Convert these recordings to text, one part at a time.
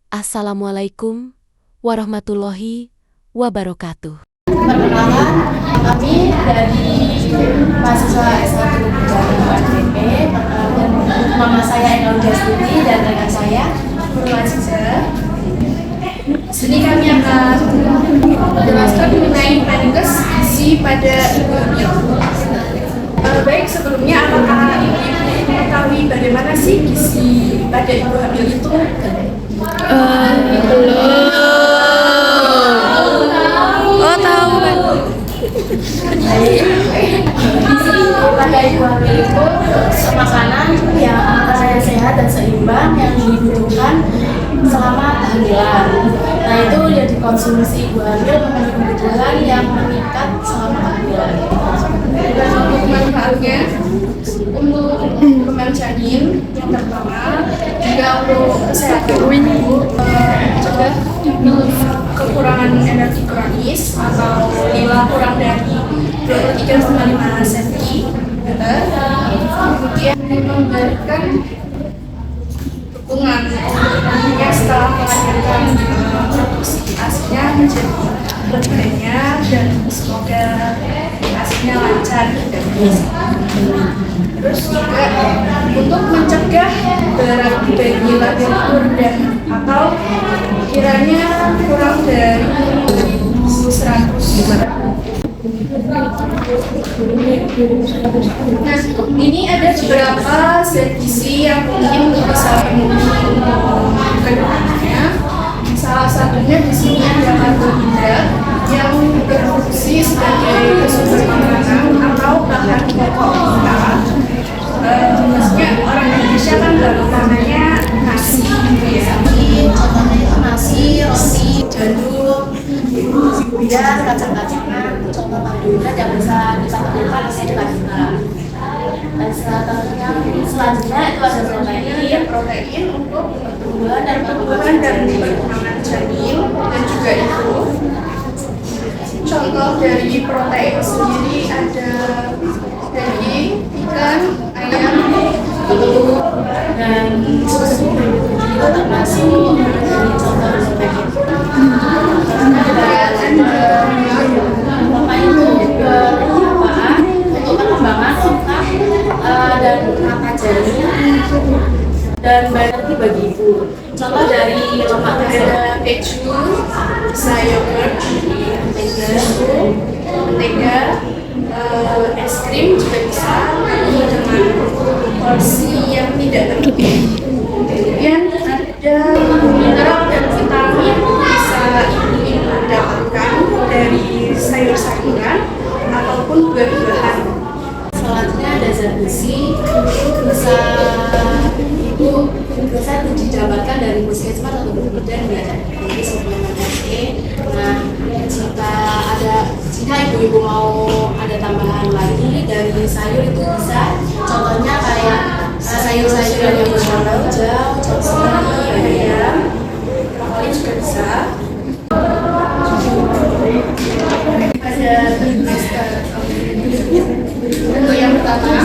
Assalamualaikum warahmatullahi wabarakatuh. Perkenalkan, kami dari mahasiswa S1 Jalan PP, dan nama saya Eka Ujastini dan rekan saya Nurul Aziza. Sini kami akan menjelaskan mengenai meninges gizi pada ibu hamil. Baik, sebelumnya apakah ibu mengetahui bagaimana sih gizi pada ibu hamil itu? Belum. Oh, tahu kan? Gizi pada ibu hamil itu makanan yang rasanya sehat dan seimbang yang dibutuhkan selama kehamilan. Nah, itu yang dikonsumsi ibu hamil memenuhi kebutuhan yang meningkat selama kehamilan. Dan untuk manfaatnya, untuk perkembangan janin yang pertama, juga untuk kesehatan ibu, mencegah kekurangan energi kronis atau nilai kurang dari 23,5 cm, kemudian memberikan dukungan untuk setelah melahirkan produksi asinya menjadi banyak dan semoga asinya lancar dan terus juga untuk mencegah berat bayi lahir rendah atau kiranya kurang dari 100. Nah, ini ada beberapa zat gizi yang mungkin bisa memenuhi kebutuhannya. Salah satunya di sini ada karbohidrat yang berfungsi sebagai sumber makanan atau bahan pokok kita. Maksudnya orang Indonesia kan makanannya nasi, contohnya itu nasi, roti, gandum, kemudian kacang-kacangan, contoh karbohidrat yang bisa kita temukan di sini juga. Dan selanjutnya itu ada protein untuk pertumbuhan dan perkembangan janin dan juga ibu. Contoh dari protein sendiri ada daging, ikan, ayam, telur, dan susu juga termasuk dari contoh protein. Bapak itu bermanfaat untuk perkembangan otak dan mata janin dan energi bagi ibu. Contoh dari lemak ada keju, yogurt, mentega, es krim juga bisa dengan porsi yang tidak berlebih. Kemudian ada mineral dan vitamin bisa ibu dapatkan dari sayur-sayuran ataupun buah-buahan. Selanjutnya ada zat besi, bisa didapatkan dari puskesmas atau bidan dari suplemen SE. Nah, jika ibu-ibu mau ada tambahan lagi dari sayur itu bisa, contohnya kayak sayur-sayuran yang berwarna hijau, seperti ayam, brokoli juga bisa. Ada trimester. Untuk yang pertama,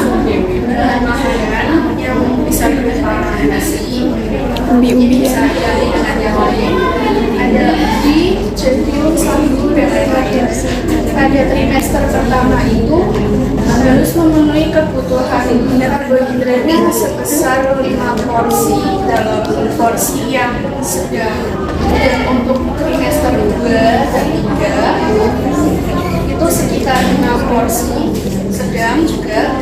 makanan yang bisa berupa nasi, Umbi-umbian. bisa dari dengan yang lain. Ada ubi, jengkol, sagu, dan lain-lain. Pada trimester pertama itu harus memenuhi kebutuhan karbohidratnya sebesar 5 porsi dalam porsi yang sedang. Dan untuk trimester 2 dan 3 itu sekitar 5 porsi sedang juga,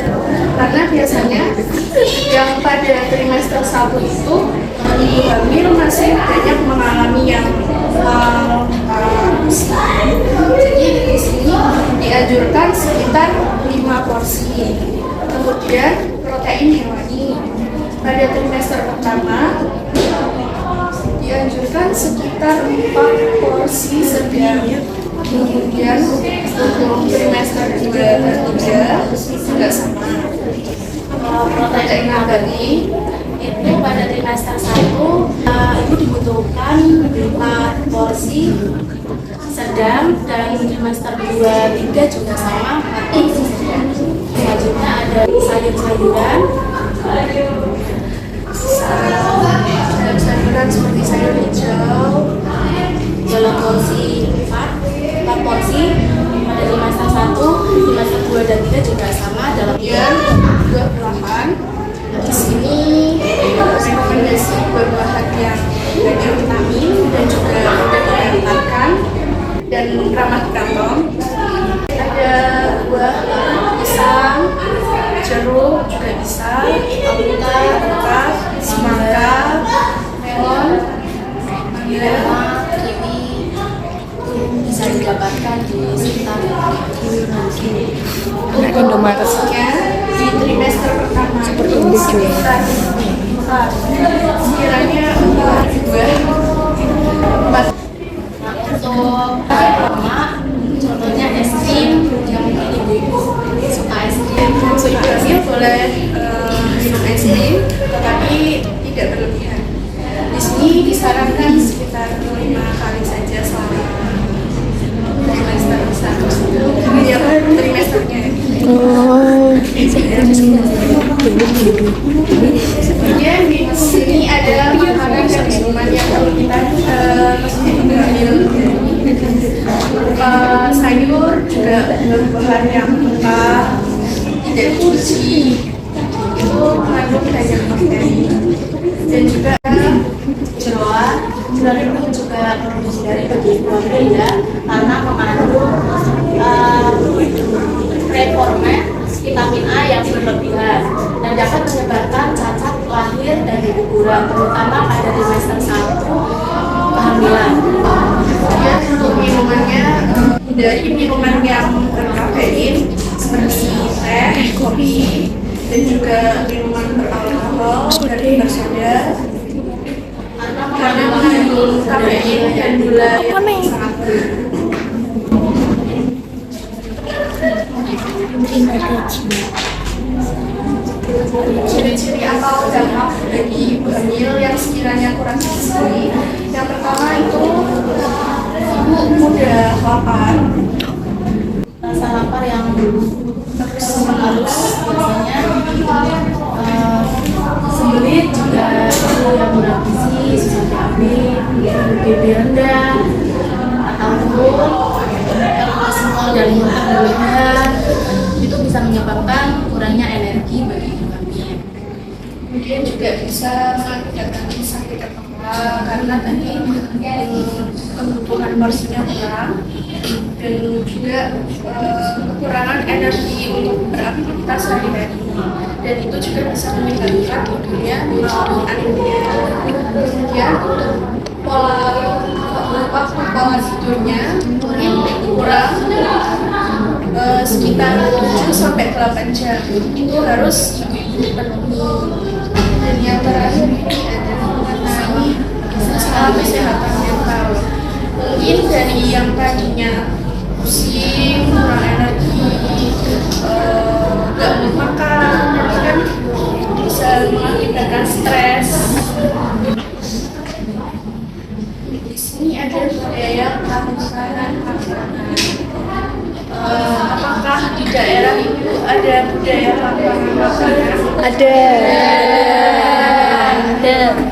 karena biasanya yang pada trimester 1 itu ibu hamil masih banyak mengalami yang jadi di sini dianjurkan sekitar 5 porsi. Kemudian protein hewani pada trimester pertama dianjurkan sekitar 4 porsi sedang. Kemudian untuk trimester 2 dan 3 juga sama. Protein nabati itu pada trimester 1 ibu dibutuhkan 4 porsi sedang, dan trimester 2-3 juga sama 4 porsi sedang. Selanjutnya ada sayur-sayuran, sayur-sayuran seperti sayur hijau, banyak vitamin dan juga mudah didapatkan dan ramah di kantong. Ada buah pisang, jeruk juga bisa, alpukat, semangka, melon, mangga, Kiwi bisa didapatkan di sekitar untuk produksinya di trimester pertama itu sekitar sekiranya 4 untuk pertama contohnya es krim yang mungkin ibu suka es krim untuk ibu hamil boleh minum es krim tetapi tidak berlebihan. Di sini disarankan sekitar 5 kali saja selama trimester 1 ya, trimesternya. Kemudian di sini ada makanan dan minuman yang perlu kita ambil, sayur juga buah-buahan yang mentah tidak dicuci itu mengandung banyak bakteri, dan juga jeroan itu juga produksi dari bagian keluarga karena mengandung reformat vitamin A yang berlebihan dan dapat menyebabkan cacat lahir dan keguguran terutama pada trimester 1 kehamilan. kemudian untuk minumannya hindari minuman yang berkafein seperti teh, kopi, dan juga minuman beralkohol dan bersoda karena mengandung kafein dan gula yang sangat ciri-ciri atau dampak bagi ibu hamil yang sekiranya kurang gizi. Yang pertama itu ibu mudah lapar, Rasa lapar yang terus menerus biasanya sembelit juga itu yang kurang gizi, susah diambil, BB rendah ataupun kolesterol dan muntah berlebihan itu bisa menyebabkan kurangnya energi bagi ibu hamil. kemudian juga bisa mengakibatkan sakit kepala karena tadi kebutuhan porsinya kurang dan juga kekurangan energi untuk beraktivitas sehari-hari, dan itu juga bisa menyebabkan tidurnya mengalami anemia. Kemudian untuk waktu pola tidurnya mungkin kurang sekitar 7-8 jam itu harus dipenuhi. Dan yang terakhir ini adalah mengenai masalah kesehatan mental. Mungkin dari yang tadinya pusing, kurang energi, nggak mau makan, itu kan bisa mengakibatkan stres. Di sini ada budaya makanan. Apakah di daerah itu ada budaya makanan? Ada.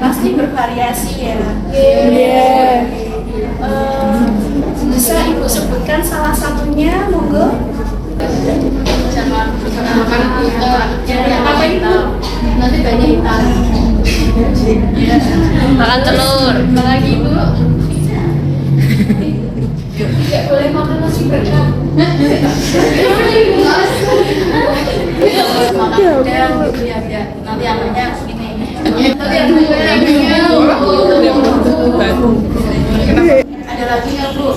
Pasti bervariasi ya. Iya. Bisa ibu sebutkan salah satunya, monggo. Jangan makan yang apa itu nanti banyak hitam. Makan telur. Apalagi ibu tidak boleh makan nasi berat. Makan udang gitu ya biar nanti anaknya ini. Ada lagi nggak Bu?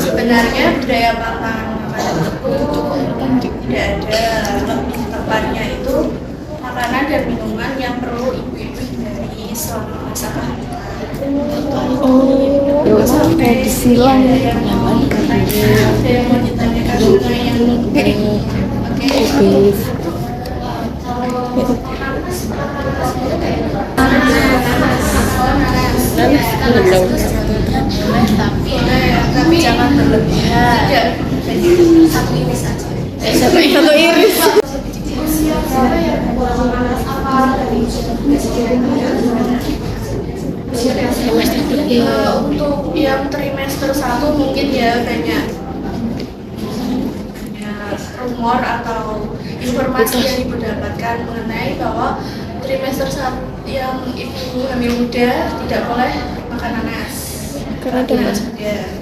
Sebenarnya budaya makan itu tidak ada, lebih tepatnya itu makanan dan minuman yang perlu ibu-ibu hindari selama masa kehamilan. Sampai silang. ada yang mau ditanyakan mengenai yang oke. Tapi jangan berlebihan. Satu iris saja. Satu iris. Untuk yang trimester 1 mungkin ya banyak rumor atau informasi yang ibu dapatkan mengenai bahwa trimester 1 yang ibu hamil muda tidak boleh makan nanas. Karena ada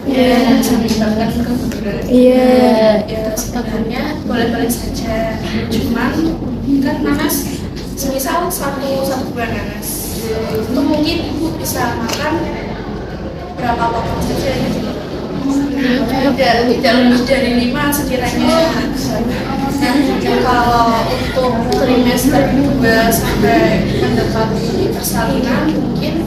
Ya, menyebabkan keguguran. Iya. Ya, sebenarnya boleh-boleh saja. Cuman kan nanas, semisal satu buah nanas, itu mungkin ibu bisa makan berapa potong saja gitu. Tidak lebih dari 5 sekiranya. Nah, kalau untuk trimester 2 sampai mendekati persalinan mungkin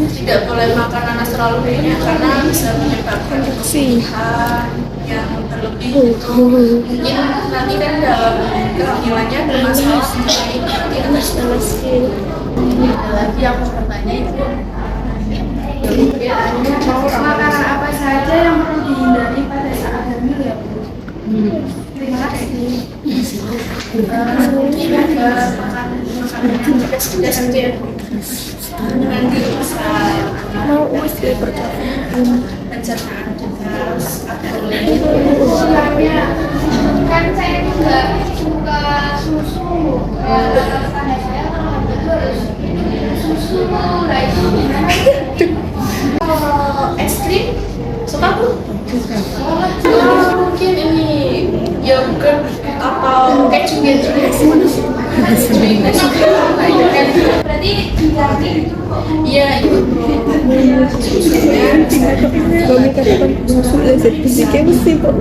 tidak boleh makan nanas terlalu banyak karena bisa menyebabkan kesulitan yang berlebih gitu. Mungkin nanti kan dalam kehamilannya bermasalah, jadi nanti kan harus Masih. Ada lagi yang mau bertanya itu. makanan apa saja yang perlu dihindari pada saat hamil ya Bu? Terima kasih. Mungkin ada makanan yang pedas-pedas gitu ya. Nanti bisa Mau usia pencernaan juga harus ada ulangnya. Kan saya juga suka susu. Tanda saya kalau harus susu, nah itu gimana? Kalau es krim suka Bu? Mungkin ini yogurt atau keju gitu. Berarti diganti iya itu susunya Kami katakan sudah sertifikat mesti kok.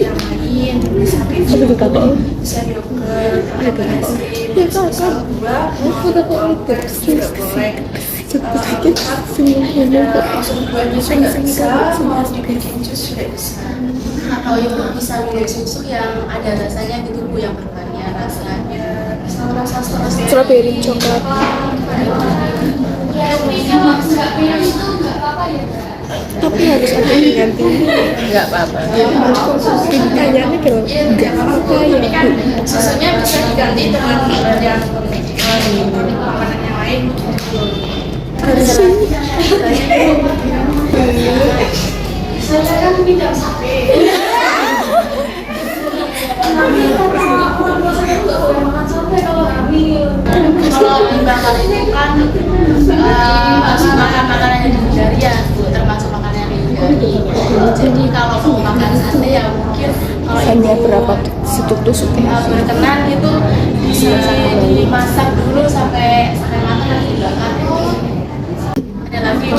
yang lain Ada juga kok. bisa yogurt atau es krim Ya kakak. buah Aku dapat juga boleh. sertifikat semuanya kok. Buahnya juga bisa, mau dibikin jus juga bisa. Atau ibu bisa minum susu yang ada rasanya gitu Bu, yang bervariasi rasanya. Rasa seterusnya. Strawberry coklat. Tapi harus ada yang ganti. Enggak apa-apa. Pertanyaannya kalau enggak apa ya. Ini kan susunya bisa diganti dengan yang makanan yang lain. Saya kan tidak sampai. Kalau bakar itu kan makan makanan yang dihindari ya Bu, termasuk makanan yang dihindari. Jadi kalau mau makan sate ya mungkin kalau Hanya ibu berapa tusuk berkenan itu dimasak dulu sampai matang nanti dibakar. Ada lagi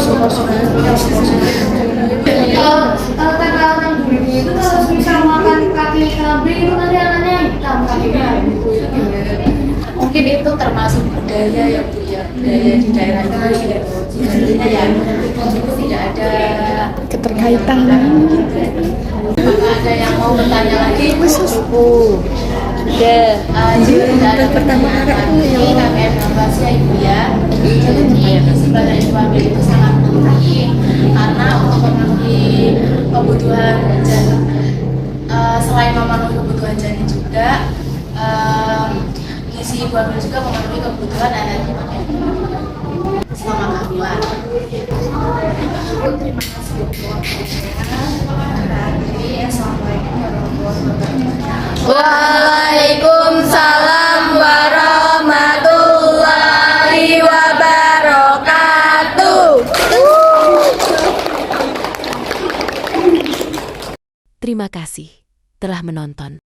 Kalau kata orang dulu itu kalau bisa makan kaki kambing itu nanti anaknya hitam kakinya gitu. mungkin itu termasuk budaya ya Bu ya, budaya di daerah ini gitu. Sebenarnya ya itu tidak ada keterkaitan. Apakah ada yang mau bertanya lagi? Ada. Jika tidak ada pertanyaan lagi, kami evaluasi ya Ibu ya. Jadi sebenarnya ibu hamil itu sangat penting karena untuk memenuhi kebutuhan janin, selain memenuhi kebutuhan janin juga, gizi ibu hamil juga memenuhi kebutuhan energi selama kehamilan. Terima kasih untuk waktunya. Assalamualaikum warahmatullahi wabarakatuh. Waalaikumsalam warahmatullahi wabarakatuh. Terima kasih telah menonton.